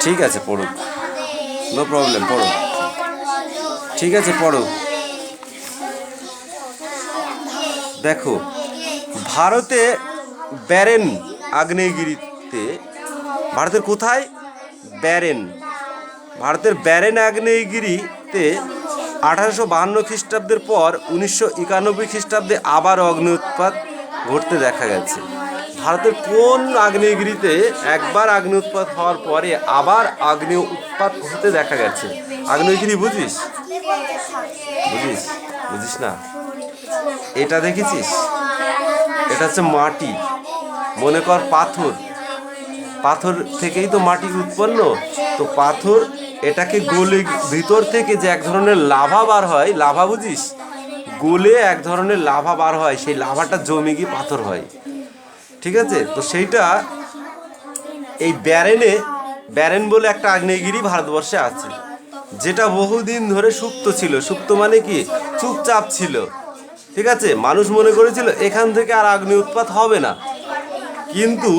ঠিক আছে, পড়ো, নো প্রবলেম, পড়ো, ঠিক আছে, পড়ো। দেখো, ভারতে ব্যারেন আগ্নেয়গিরিতে, ভারতের কোথায়? ব্যারেন, ভারতের ব্যারেন আগ্নেয়গিরিতে 1852 খ্রিস্টাব্দের পর 1991 খ্রিস্টাব্দে আবার অগ্নি উৎপাত ঘটতে দেখা গেছে। ভারতের কোন আগ্নেয়গিরিতে একবার আগ্নি উৎপাত হওয়ার পরে আবার আগ্নি উৎপাত হতে দেখা গেছে? আগ্নেয়গিরি বুঝিস? বুঝিস? বুঝিস না? এটা দেখেছিস? এটা হচ্ছে মাটি, মনে কর পাথর, পাথর থেকেই তো মাটি উৎপন্ন। তো পাথর এটাকে গলে ভিতর থেকে যে এক ধরনের লাভা বার হয়, লাভা বুঝিস? গলে এক ধরনের লাভা বার হয়, সেই লাভাটা জমে গিয়ে পাথর হয়, ঠিক আছে? তো সেইটা এই ব্যারেনে, ব্যারেন বলে একটা আগ্নেয়গিরি ভারতবর্ষে আছে, যেটা বহুদিন ধরে সুপ্ত ছিল। সুপ্ত মানে কি? চুপচাপ ছিল, ঠিক আছে? মানুষ মনে করেছিল এখান থেকে আর অগ্নি উৎপাত হবে না। কিন্তু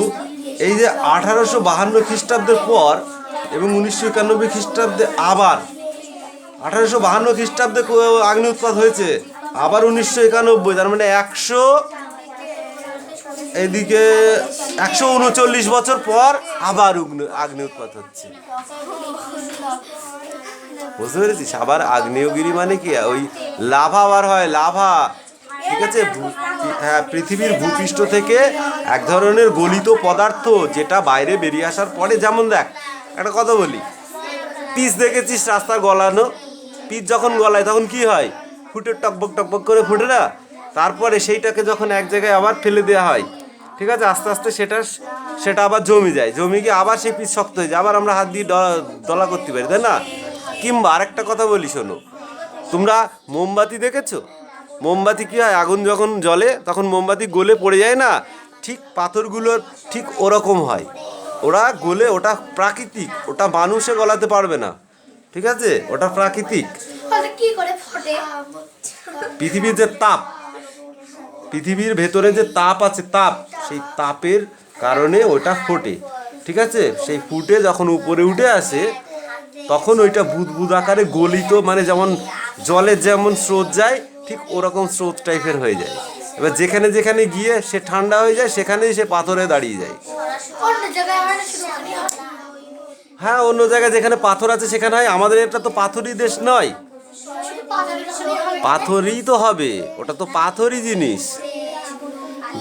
এই যে 1852 খ্রিস্টাব্দের পর এবং 1991 খ্রিস্টাব্দে আবার, 1852 খ্রিস্টাব্দে অগ্নি উৎপাত হয়েছে, আবার 1991, তার মানে 100, এদিকে 139 বছর পর আবার আগ্নেয় উৎপাত হচ্ছে। বুঝতে পেরেছিস? আবার আগ্নেয়গিরি মানে কি? ওই লাভা বার হয়, লাভা, ঠিক আছে? হ্যাঁ, পৃথিবীর ভূপৃষ্ঠ থেকে এক ধরনের গলিত পদার্থ যেটা বাইরে বেরিয়ে আসার পরে, যেমন দেখ একটা কথা বলি, পিচ দেখেছিস রাস্তা গলানো? পিচ যখন গলায় তখন কি হয়? ফুটে টকবক টকবক করে ফুটে না? তারপরে সেইটাকে যখন এক জায়গায় আবার ফেলে দেওয়া হয়, ঠিক আছে, আস্তে আস্তে সেটা আবার জমে যায়, জমে গিয়ে আবার সেই পিচ শক্ত হয়ে যায়, আবার আমরা হাত দিয়ে দলা করতে পারি, তাই না? কিংবা আরেকটা কথা বলি, শোনো, তোমরা মোমবাতি দেখেছো? মোমবাতি কি হয়? আগুন যখন জ্বলে তখন মোমবাতি গলে পড়ে যায় না? ঠিক পাথরগুলোর ঠিক ওরকম হয়, ওরা গলে, ওটা প্রাকৃতিক, ওটা মানুষে গলাতে পারবে না, ঠিক আছে? ওটা প্রাকৃতিক। পৃথিবীর যে তাপ, পৃথিবীর ভেতরে যে তাপ আছে, তাপ, সেই তাপের কারণে ওটা ফোটে, ঠিক আছে? সেই ফুটে যখন উপরে উঠে আসে তখন ওইটা বুদবুদ আকারে গলিত, মানে যেমন জলের যেমন স্রোত যায় ঠিক ওরকম স্রোত টাইপের হয়ে যায়। এবার যেখানে যেখানে গিয়ে সে ঠান্ডা হয়ে যায়, সেখানেই সে পাথরে দাঁড়িয়ে যায়। হ্যাঁ, অন্য জায়গায় যেখানে পাথর আছে সেখানে হয়, আমাদের এটা তো পাথরই দেশ নয়, পাথরই তো হবে, ওটা তো পাথরই জিনিস।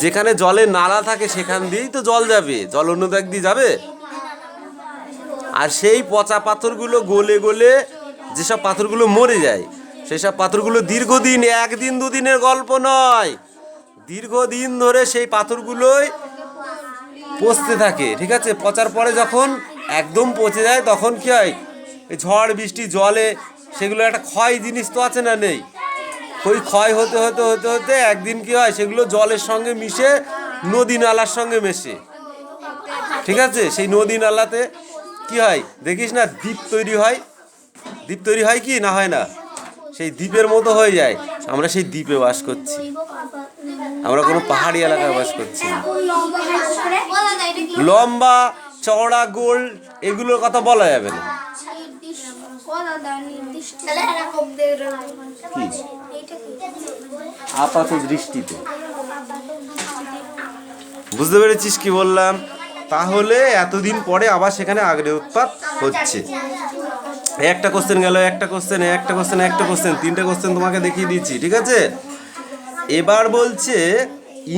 যেখানে জলের নালা থাকে সেখান দিয়েই তো জল যাবে, জল অন্য দিক দিয়ে যাবে? আর সেই পচা পাথরগুলো গলে গলে যেসব পাথরগুলো মরে যায়, সেসব পাথরগুলো দীর্ঘদিন, একদিন দুদিনের গল্প নয়, দীর্ঘদিন ধরে সেই পাথরগুলোই পচতে থাকে, ঠিক আছে? পচার পরে যখন একদম পচে যায় তখন কি হয়? ঝড় বৃষ্টি জলে সেগুলো একটা ক্ষয় জিনিস তো আছে না, নেই? ওই ক্ষয় হতে হতে হতে হতে একদিন কি হয়? সেগুলো জলের সঙ্গে মিশে নদী নালার সঙ্গে মেশে, ঠিক আছে? সেই নদী নালাতে কি হয় দেখিস না? দ্বীপ তৈরি হয়, দ্বীপ তৈরি হয় কি না হয় না? সেই দ্বীপের মতো হয়ে যায়। আমরা সেই দ্বীপে বাস করছি, আমরা কোনো পাহাড়ি এলাকায় বাস করছি না। লম্বা চওড়া গোল এগুলোর কথা বলা যাবে না। আপাত দৃষ্টিতে বুঝতে পেরেছিস কি বললাম? তাহলে এতদিন পরে আবার সেখানে আগ্নেয় উৎপাত হচ্ছে। একটা কোশ্চেন গেল, একটা কোশ্চেন, একটা কোশ্চেন, একটা কোশ্চেন, তিনটে কোশ্চেন তোমাকে দেখিয়ে দিচ্ছি, ঠিক আছে? এবার বলছে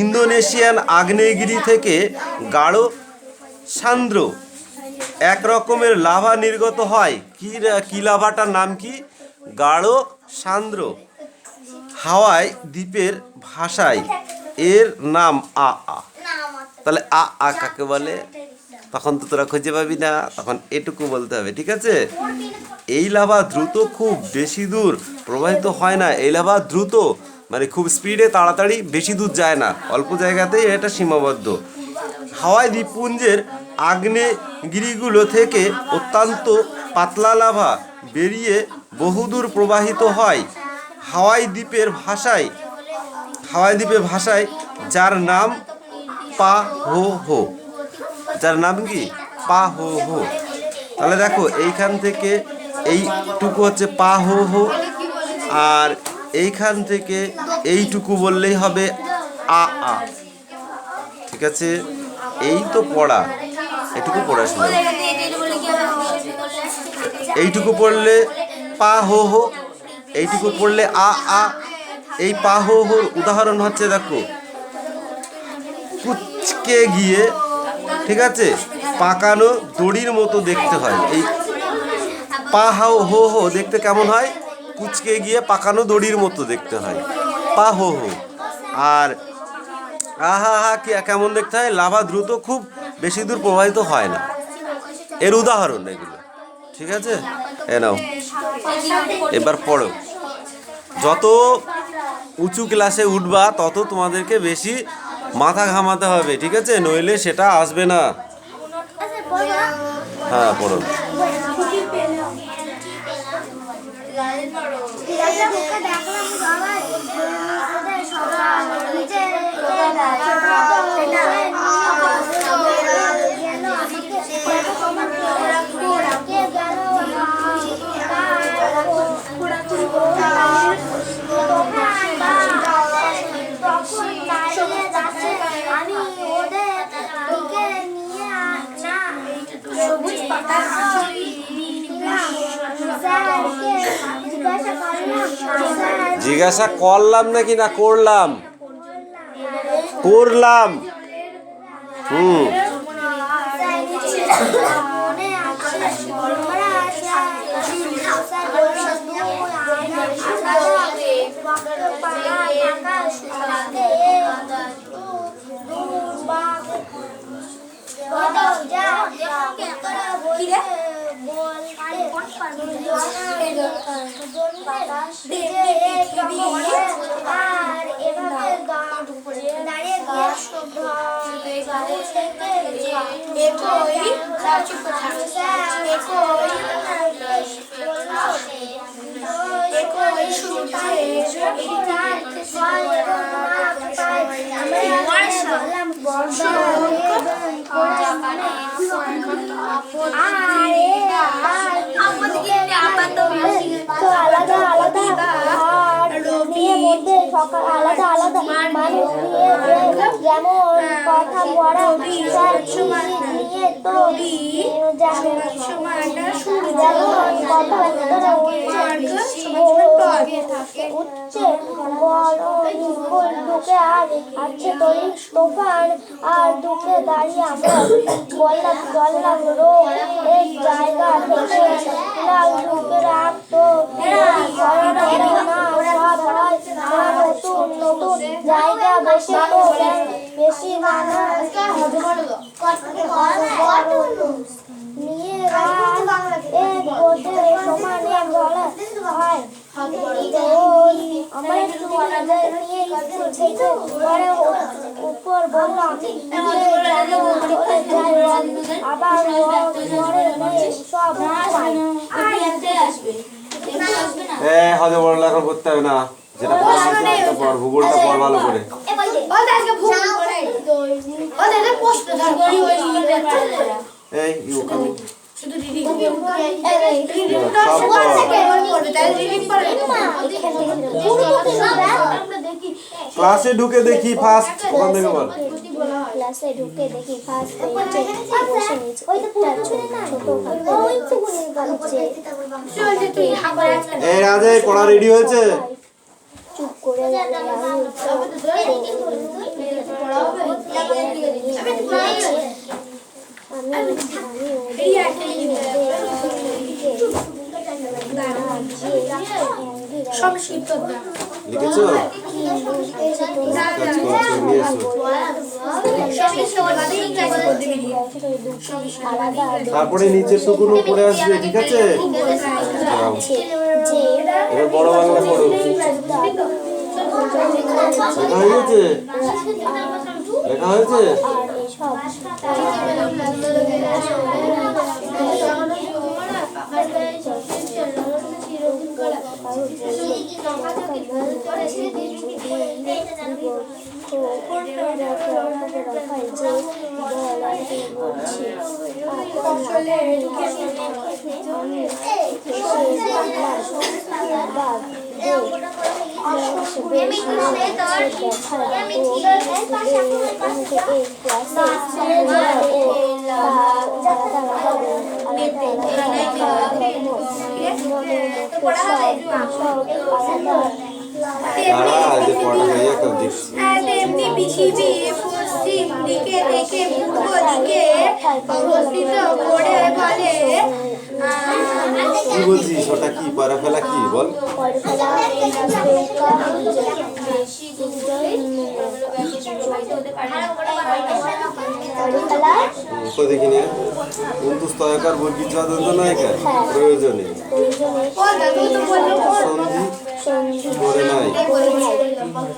ইন্দোনেশিয়ান আগ্নেয়গিরি থেকে গাঢ় সান্দ্র এক রকমের লাভা নির্গত হয়। কি লাভাটার নাম কি? গাঢ় সান্দ্র। হাওয়াই দ্বীপের ভাষায় এর নাম আ আ। তাহলে আ আ কাকে বলে? তখন তো তোরা খুঁজে পাবি না, তখন এটুকু বলতে হবে, ঠিক আছে? এই লাভা দ্রুত, খুব বেশি দূর প্রবাহিত হয় না, এই লাভা দ্রুত মানে খুব স্পিডে তাড়াতাড়ি বেশি দূর যায় না, অল্প জায়গাতেই এটা সীমাবদ্ধ। হাওয়াই দ্বীপপুঞ্জের আগ্নেয়গিরিগুলো থেকে অত্যন্ত পাতলা লাভা বেরিয়ে বহুদূর প্রবাহিত হয়। হাওয়াই দ্বীপের ভাষায় যার নাম পাহোহো, যার নাম কি পাহোহো। তাহলে দেখো এইখান থেকে এইটুকু হচ্ছে পাহোহো, আর এইখান থেকে এইটুকু বললেই হবে আ আ। ঠিক আছে, এই তো পড়া, এইটুকু পড়া শুনে এইটুকু পড়লে পা হো হো, এইটুকু পড়লে আ আ। এই পা হো হোর উদাহরণ হচ্ছে দেখো কুচকে গিয়ে, ঠিক আছে, পাকানো দড়ির মতো দেখতে হয়। এই পা হাও হো হো দেখতে কেমন হয়? কুচকে গিয়ে পাকানো দড়ির মতো দেখতে হয়, পা হো হো। আর আহা হা কেমন দেখতে হয়? লাভা দ্রুত খুব বেশি দূর প্রবাহিত হয় না। এর উদাহরণ এগুলো। ঠিক আছে, এ নাও এবার পড়ো। যত উঁচু ক্লাসে উঠবা তত তোমাদেরকে বেশি মাথা ঘামাতে হবে, ঠিক আছে, নইলে সেটা আসবে না। হ্যাঁ পড়ো। জিজ্ঞাসা করলাম নাকি না করলাম? করলাম। আলাদা আলাদা মানুষ নিয়ে যেমন কথা বলা নিয়ে তো যেমন কথাবার্তা উঠছে ঢুকে আর আছে তরি তোফান আর ঢুকে দাঁড়িয়ে আমরা বললাম রোগ এক জায়গা থেকে লাল ঢুকে রাখতো নতুন জায়গা বেশি তো বেশি নিয়ে এক বোঝে সমানে বলা হয়। আমার উপর বললাম আবার সব হয়তো বড় লেখা করতে হবে না, যেটা পড় ভূগোলটা পড় ভালো করে। এই ইউ কামিং ক্লাসে ঢুকে দেখি ফার্স্ট ওখান থেকে বল। ক্লাসে ঢুকে দেখি ফার্স্ট এই রাজে পড়া রেডি হয়েছে? চুপ করে লিখেছো? তারপরে নিচের টুকুনো পড়ে আসবে, ঠিক আছে? এবার বড় বাংলা পড়ো। লেখা হয়েছে? লেখা হয়েছে? তেমনি পৃথিবী পশ্চিম দিকে থেকে পূর্ব দিকে অবস্থিত করে বলে। কি বলছিস? ওটা কি পড়া ফেলা কি বল? দেখিনি অন্তস্তয়কার বর্গীর যদন্ত নয়কার প্রয়োজনে সন্ধি করে নাই,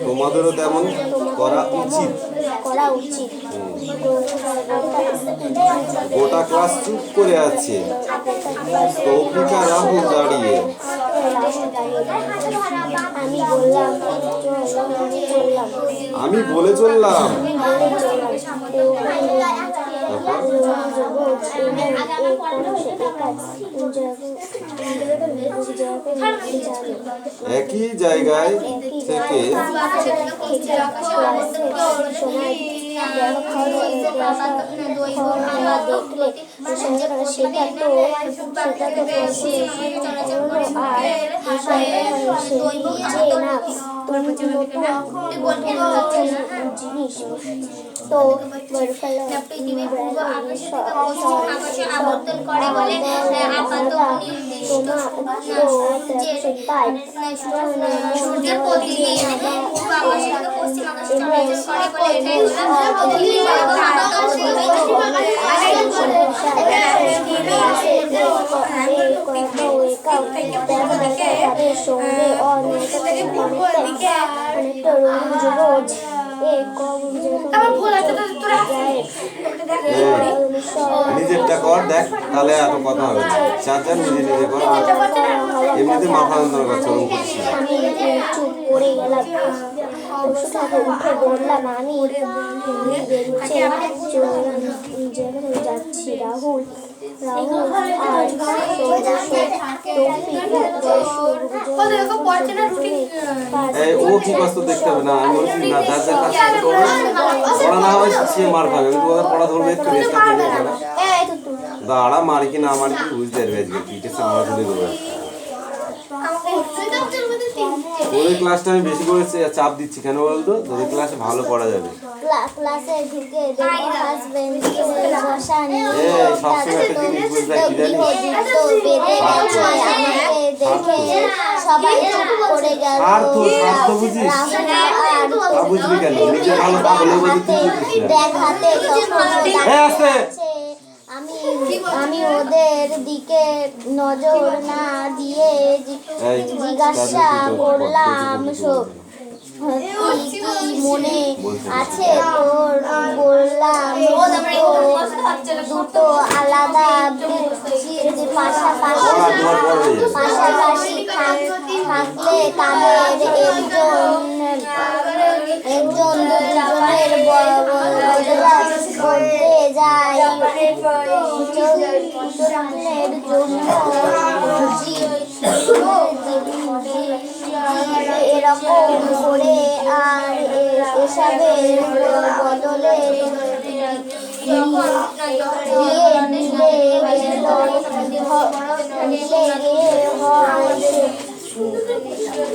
তোমাদেরও তেমন করা উচিত। গোটা ক্লাস চুপ করে আছে, তৌফিকা রাহুল দাঁড়িয়ে। আমি বলে চললাম। একই জায়গায় থেকে জিনিস তো আবর্তন করে বলে সূর্যের প্রতিদিন পূর্ব আকাশ থেকে পশ্চিম আকাশে চলাচল করে বলে নিজেরটা কর, দেখ তাহলে এত কথা হবে। চার নিজে নিজে কর, এমনিতে মাথা যন্ত্রণা করছে ওরকম করছি। আমি চুপ করে গেলাম, উঠে বললাম আমি যেখানে যাচ্ছি রাহুল আর ও কি কষ্ট দেখতে হবে না, আমি বলছি না যার যার কাছে পড়া না হয় সে মার খাবে, কিন্তু ওদের পড়া ধরবে একটু রেস্টটা ধরবে না। দাঁড়া মারি কি না মারি কি বুঝতে পারবে আজকে টিচার আমরা তুলে দেবো। তোদের ক্লাসটা আমি বেশি করে চাপ দিচ্ছি কেন বলতো? তোদের ক্লাসে ভালো পড়া যাবে। ক্লাসে ঢুকে হাজবেন্ড বসা নিয়ে সবসময় একটা জিনিস বুঝবে কি জানিস? আমাকে দেখে সবাই চুপ করে গেল। বুঝবি কেন? নিজে ভালো ভালো দেখাতে আমি ওদের দিকে নজর না দিয়ে জিজ্ঞাসা করলাম কি মনে আছে তোর? বললাম দুটো আলাদা পাশাপাশি থাকলে তাদের একজন দুজনের বদলা করতে যায় এরকম করে আর এসবের বদলে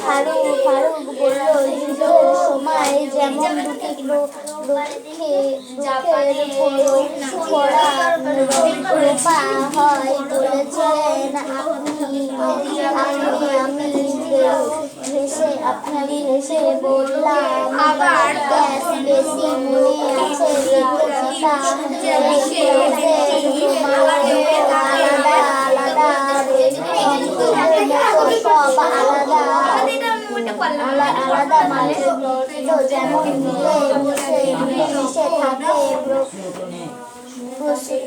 ফারুক বলল যুদ্ধের সময় যেমন দুটি রূপা হয় বলেছিলেন আমি হেসে বললাম আবার বেশি মনে আছে আলাদা আলাদা সব আলাদা আলাদা মানুষগুলো যেমন মিলেমিশে থাকে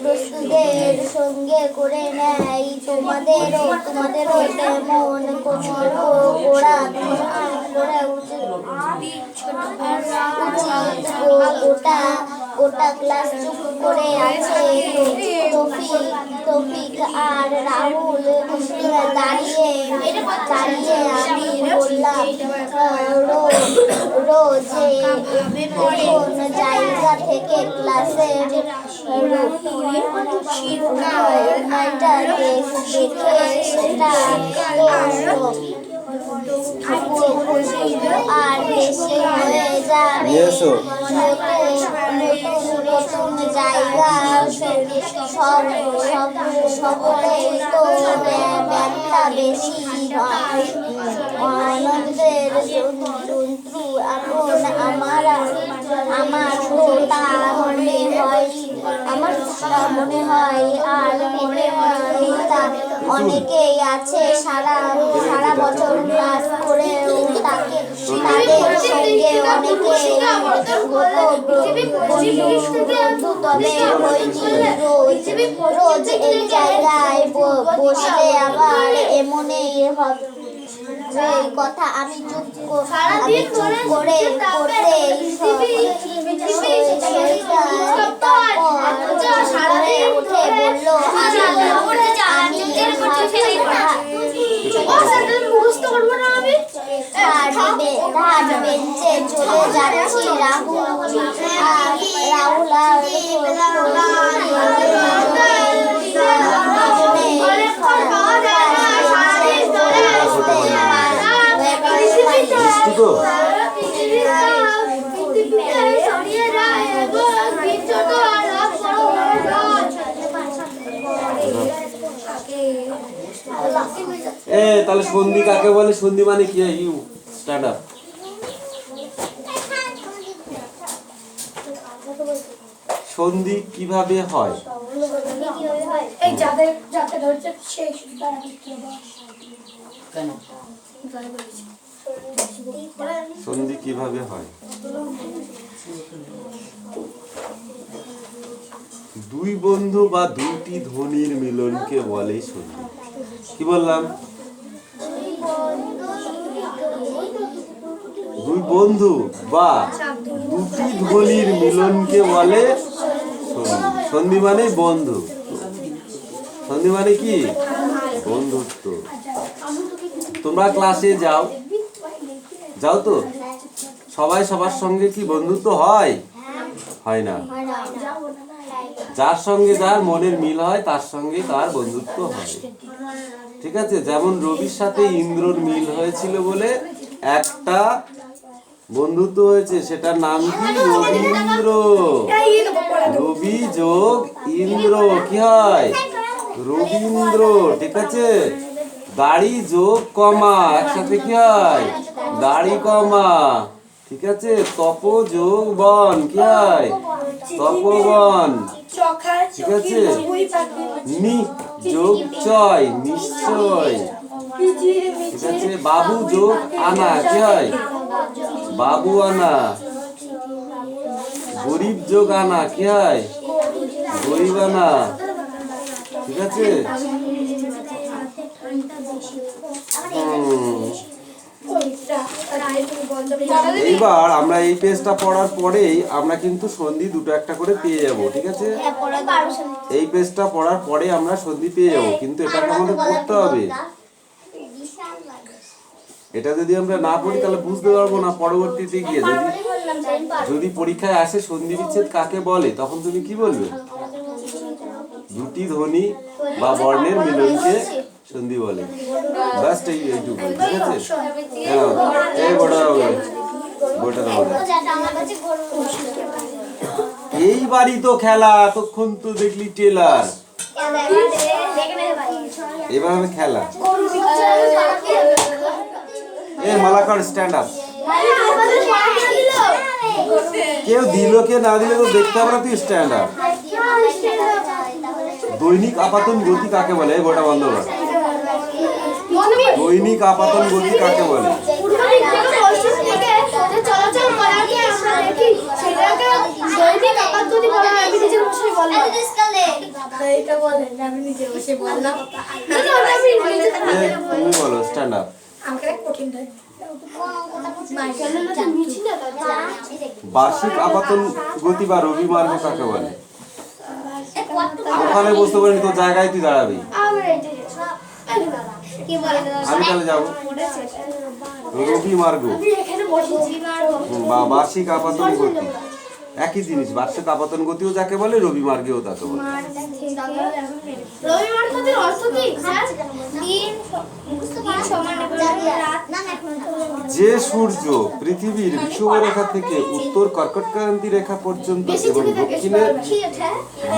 প্রস্তুদের সঙ্গে করে নেয় তোমাদেরও তেমন ওরা গোটা ক্লাস চুপ করে আছে তৌফিক আর রাহুল দাঁড়িয়ে আমি বললাম রোজ কোন জায়গা থেকে ক্লাসের দেখে সেটা আর বেশি হয়ে যাবে নতুন জায়গা সকলেই তো ব্যাগটা বেশি আনন্দের জন্তু এখন আমার তো তা মনে হয় আর মনে হয় তা অনেকেই আছে সারা বছর ক্লাস করে তাদের সঙ্গে অনেকেই বন্ধু তবে রোজ এই জায়গায় বসলে আবার এমনই হবে কথা আমি চুপ করে উঠে বললো বেঞ্চে চলে যাচ্ছি রাহুল তাহলে সন্ধি কাকে বলে? সন্ধি মানে কি? You stand up. সন্ধি কিভাবে হয়? সন্ধি কিভাবে হয়? দুই বন্ধু বা দুইটি ধ্বনির মিলনকে বলে সন্ধি। কি বললাম? দুই বন্ধু বা দুটি ধ্বনির মিলনকে বলে সন্ধি। সন্ধি মানে বন্ধু। সন্ধি মানে কি? বন্ধুত্ব। তোমরা ক্লাসে যাও তো, সবাই সবার সঙ্গে কি বন্ধুত্ব হয়? হয় না। যার সঙ্গে যার মনের মিল হয় তার সঙ্গে তার বন্ধুত্ব হয়। ঠিক আছে? যেমন রবির সাথে ইন্দ্রর মিল হয়েছিল বলে একটা বন্ধুত্ব হয়েছে, সেটার নাম কি? রবীন্দ্র। রবি যোগ ইন্দ্র কি হয়? রবীন্দ্র। ঠিক আছে? দাড়ি যোগ কমা একসাথে কি হয়? দাড়ি কমা। ঠিক আছে? তপ যোগ বন কি হয়? তপবন। ঠিক আছে? নি যোগ চয় নিশ্চয়। ঠিক আছে? বাবু যোগ আনা কি হয়? বাবু আনা। গরিব যোগ আনা কি হয়? গরিব আনা। ঠিক আছে? এইবার আমরা এই পেজটা পড়ার পরেই আমরা কিন্তু সন্ধি দুটো একটা করে পেয়ে যাব। ঠিক আছে? এই পেজটা পড়ার পরে আমরা সন্ধি পেয়ে যাব, কিন্তু এটাকে আমাদের পড়তে হবে। এটা যদি আমরা না পড়ি তাহলে বুঝতে পারবো না পরবর্তীতে গিয়ে। যদি পরীক্ষায় আসে সন্ধি বিচ্ছেদ কাকে বলে, তখন তুমি কি বলবে? দুটি ধ্বনি বা বর্ণের মিলনকে সন্ধি বলে। জাস্ট এইটুকু। ঠিক আছে? এই গোটা এইবারই তো খেলা, তখন তো দেখলি টেলার। এবার হবে খেলা। Malakar stand up. কেউ দিল কে না দিলে তো দেখতে হবে না, তুই স্ট্যান্ড আপ। দৈনিক আপাতন গতি কাকে বলে? গোটা বন্ধ কর। দৈনিক আপাতন গতি কাকে বলে? দিক থেকে পশ্চিম দিকে যে চলাচল করাকে আমরা দেখি সেটাকে দৈনিক আপাত গতি বলা হয়। আমি নিজের ভাষায় বললাম। এইটা বলেন আমি নিজের ভাষায় বললাম। তুমি বলো স্ট্যান্ড আপ। বার্ষিক আপাতন গতি বা রবি মার্গ কাকে বলে? ওখানে বুঝতে পারিনি, তো জায়গায় তুই দাঁড়াবি। কি বলে আমি তাহলে যাবো রবি মার্গ বা বার্ষিক আপাতন গতি, একই জিনিস। বার্ষিক আপাতন গতিও যাকে বলে, রবি মার্গেও তাকে বলে। রবি মার্গের অর্থ কি স্যার? দিন সমান রাত না এখন যে সূর্য পৃথিবীর বিষুবরেখা থেকে উত্তর কর্কট ক্রান্তি রেখা পর্যন্ত এবং দক্ষিণে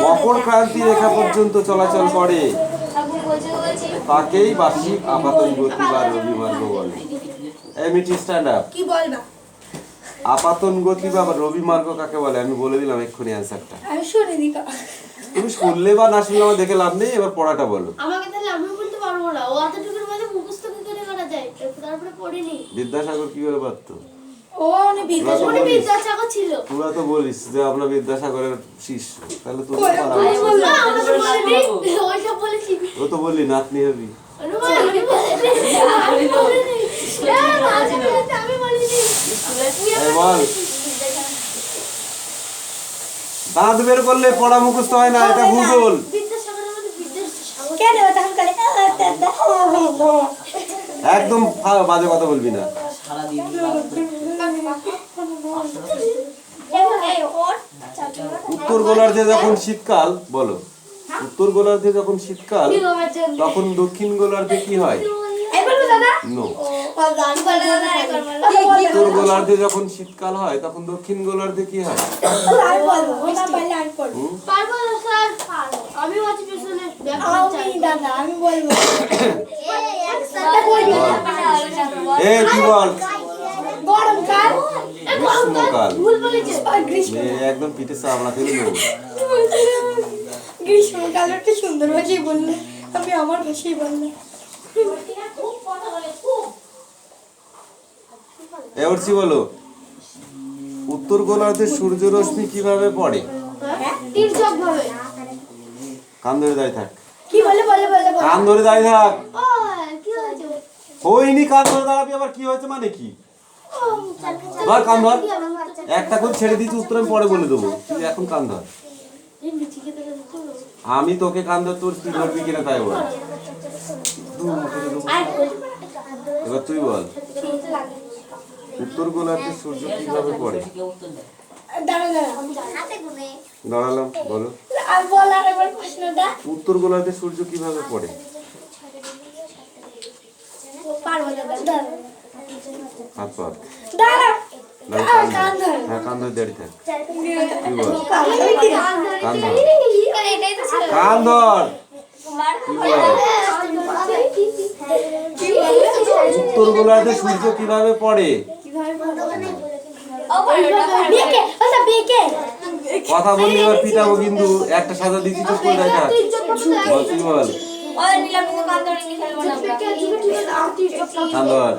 মকর ক্রান্তি রেখা পর্যন্ত চলাচল করে তাকেই বার্ষিক আপাতন গতি বা রবি মার্গ বলে। মিটি স্ট্যান্ড আপ। কি বলবা? আপাতন গতি বা রবি মার্গ কাকে বলে? আমি বলে দিলাম এক্ষুনি অ্যান্সারটা। আমি শুনে দিই। তুমি শুনলে বা না শুনলে আমার দেখে লাভ নেই, এবার পড়াটা বলো। আমাকে তাহলে আমি বলতে পারবো না। ও এতটুকুর মধ্যে মুখস্থ কি করে করা যায়? তারপরে পড়িনি। বিদ্যাসাগর কিভাবে পারতো? ও মানে বিদ্যাসাগর ছিল। তোরা তো বলিস যে আমরা বিদ্যাসাগরের শিষ্য, তাহলে তুই ও তো বললি নাতনি হবি। বল, দাঁত বের করলে পড়া মুখস্থ হয় না, এটা ভূগোল। একদম বাজে কথা বলবি না। উত্তর গোলার্ধে যখন শীতকাল, বলো, উত্তর গোলার্ধে যখন শীতকাল তখন দক্ষিণ গোলার্ধে কি হয়? নো। উত্তর গোলার্ধে যখন শীতকাল হয় তখন দক্ষিণ গোলার্ধে কি হয়? কি বল? গ্রীষ্মকাল। একদম পিঠে চামড়া ফেলে নেব। গ্রীষ্মকাল একটা সুন্দর ভাষায় বললে, আমি আমার ভাষায় বললাম। এবারছি বলো, উত্তর গোলার্ধে সূর্য রশ্মি কিভাবে পড়ে? কান ধরে দাঁড়িয়ে থাক। কি বলে বলে বলে কান ধরে দাঁড়িয়ে থাক। কি হয়েছে? হয়নি, কান ধরে দাঁড়াবি। আবার কি হয়েছে মানে কি? ধর কান ধর। একটা করে ছেড়ে দিচ্ছি, উত্তর আমি পরে বলে দেবো, তুই এখন কান ধর। আমি তোকে কান ধর, তোর তুই ধরবি কিনা তাই বল। এবার তুই বল, উত্তর গোলার্ধে সূর্য কিভাবে পড়ে? দাঁড়ালাম, বলো। উত্তর গোলার্ধে সূর্য কিভাবে পড়ে? হাত পা। হ্যাঁ, কান ধরে দাঁড়িয়ে থাক। তুই বল, কান ধর, কান ধর। উত্তর গোলার্ধে সূর্য কিভাবে পড়ে? কথা বললি এবার পিটাবো কিন্তু। একটা সাজা দিচ্ছি তো করে দেখা। তুই বল, কান ধর।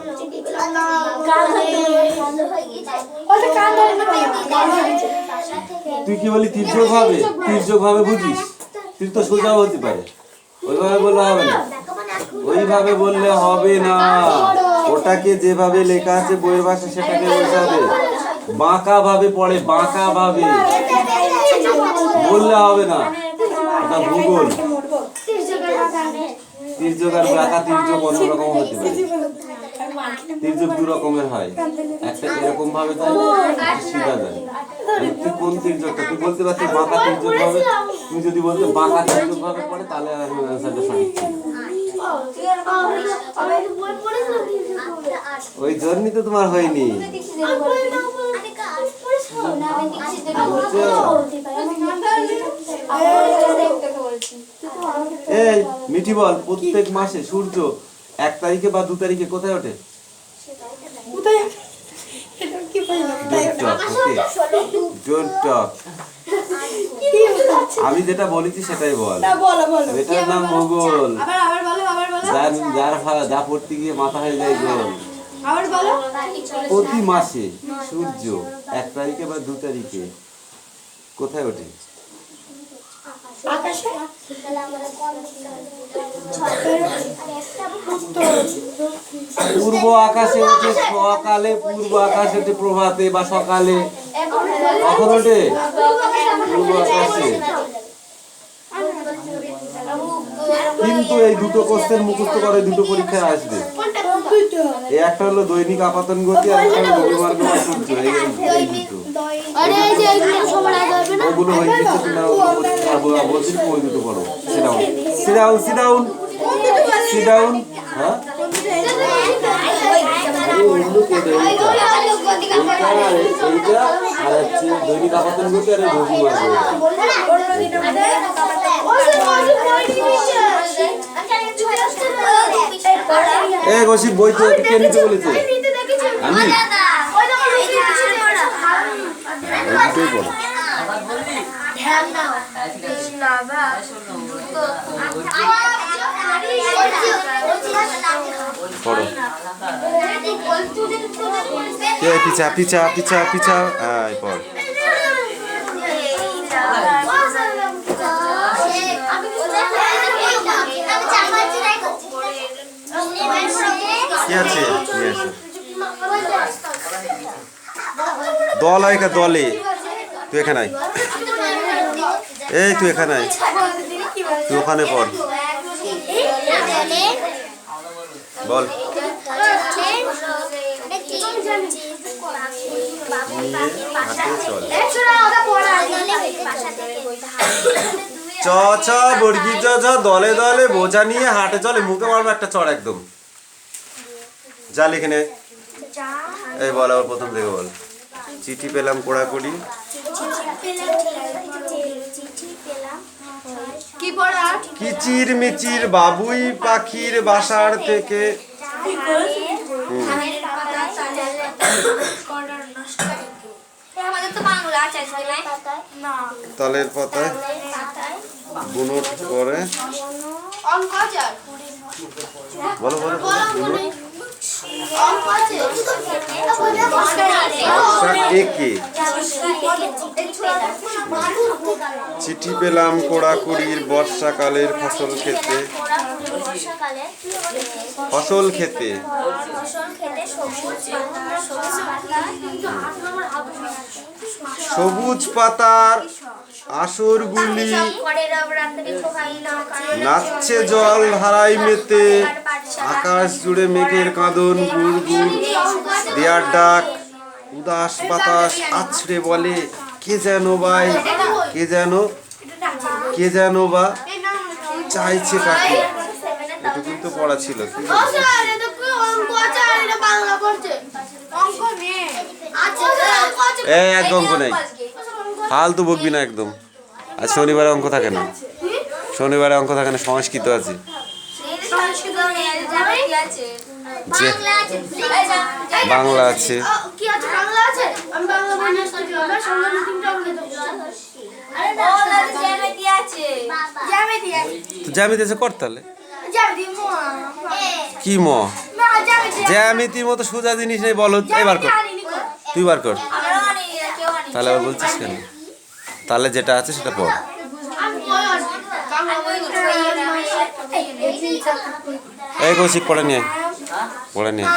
তুই কি বলি তির্যক ভাবে? তির্যক ভাবে বুঝিস? তুই তো সোজাও হতে পারে, ওইভাবে বললে হবে না। ওইভাবে বললে হবে না, ওটাকে যেভাবে লেখা আছে বইয়ের ভাষা সেটাকে বলতে হবে। বাঁকা ভাবে পড়ে, বাঁকা ভাবে বললে হবে না, এটা ভূগোল। তির্যক আর বাঁকা তির্যক অন্যরকম হতে পারে। তির্যক দু রকমের হয়, একটা এরকম ভাবে যায়, একটা সিধা যায়। তুই কোন তির্যকটা তুই বলতে পারছিস? বাঁকা তির্যক ভাবে। তুমি যদি বলতে বাঁকা তির্যক ভাবে পড়ে, তাহলে অ্যান্সারটা সঠিক ছিল। ওই জন্যই তো তোমার হয়নি। এই মিঠি বল, প্রত্যেক মাসে সূর্য 1 তারিখে বা 2 তারিখে কোথায় ওঠে? Don't talk. আমি যেটা বলেছি সেটাই বল। এটার নাম ভূগোল। যা পড়তে গিয়ে মাথা হয়ে যায় গোল। প্রতি মাসে সূর্য 1 তারিখে বা 2 তারিখে কোথায় ওঠে? পূর্ব আকাশে ওঠে সকালে, পূর্ব আকাশে ওঠে প্রভাতে বা সকালে। কখন ওঠে? পূর্ব আকাশে। কিন্তু এই দুটো কোশ্চেন মুখস্থ করে দুটো পরীক্ষায় আসবে। এই একটা হলো দৈনিক আপাতন গতি, আর একটা হলো রবিমার্গ বা সূর্য। এই দুটো ওগুলো হয়ে গেছে না, বলছি ওই দুটো পড়ো। সিডাউন সিডাউন সিডাউন। হ্যাঁ এইটা আর হচ্ছে দৈনিক আপাতন গতি আর রবিমার্গ। এ গসিপ বই তো কে নিতে বলেছে? আমি দুটোই পড়ো। পড়ো। পিছা পিছা পিছা পিছা। পড়। কি আছে? দল হয় কা দলে। তুই এখানে আয়। এই তুই এখানে আয়, তুই ওখানে পড়। বল। চ ছ বর্গি চ ছ দলে দলে বোঝা নিয়ে হাটে চলে। মুখে মারবো একটা চড় একদম। যা লিখে নে। এই বল, আবার প্রথম থেকে বল। চিঠি পেলাম কোড়াকুড়ি। কিচির মিচির বাবুই পাখির বাসার থেকে। তালের পাতায় বুনট করে। বলো বলো বলো। চিঠি পেলাম কোড়াকুড়ির বর্ষাকালের ফসল খেতে। ফসল খেতে সবুজ পাতার আসরগুলি নাচছে জল ধারায় মেতে। আকাশ জুড়ে মেঘের কাঁদন গুড় গুড় দেয়ার ডাক। উদাস বাতাস আছড়ে বলে কে যেন বাই, কে যেন বা চাইছে কাকে। এটুকু তো পড়া ছিল। এক অঙ্ক নেই, ফালতু বকবি না একদম। আজ শনিবারে অঙ্ক থাকে না, শনিবারে অঙ্ক থাকে না। সংস্কৃত আছে, বাংলা আছে। জ্যামিতি আছে, কর তাহলে। কি ম জ্যামিতির মতো সোজা জিনিস নেই, বলো। এবার কর, তুই বার কর। তাহলে আবার বলছিস কেন? তাহলে যেটা আছে সেটা পড়। এই কৌশিক পড়ে নিয়ে, পড়ে নিয়ে।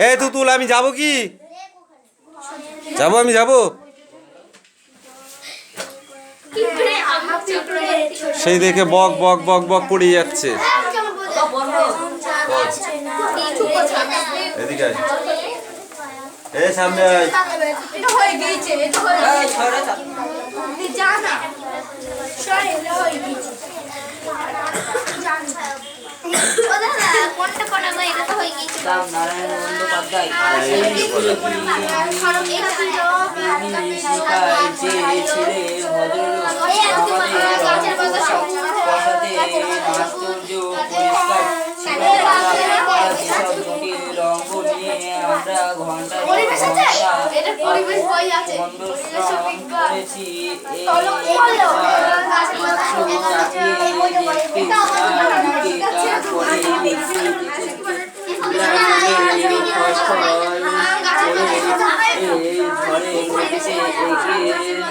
এই তুতুল, আমি যাবো কি? যাবো, আমি যাবো। সেই দেখে বক বক বক বক পড়ে যাচ্ছে। এদিকে আয়, এই সামনে আয়। আমরা ঘন্টা পরিবেশ আছে? এটা পরিবেশ বই আছে। পরিবেশের বিজ্ঞান। করেছি এই তলব করলো। গাছপালা চাপিয়ে দেখতে তারপরে ফসল করে এই ঝড়ে উঠেছে এগিয়ে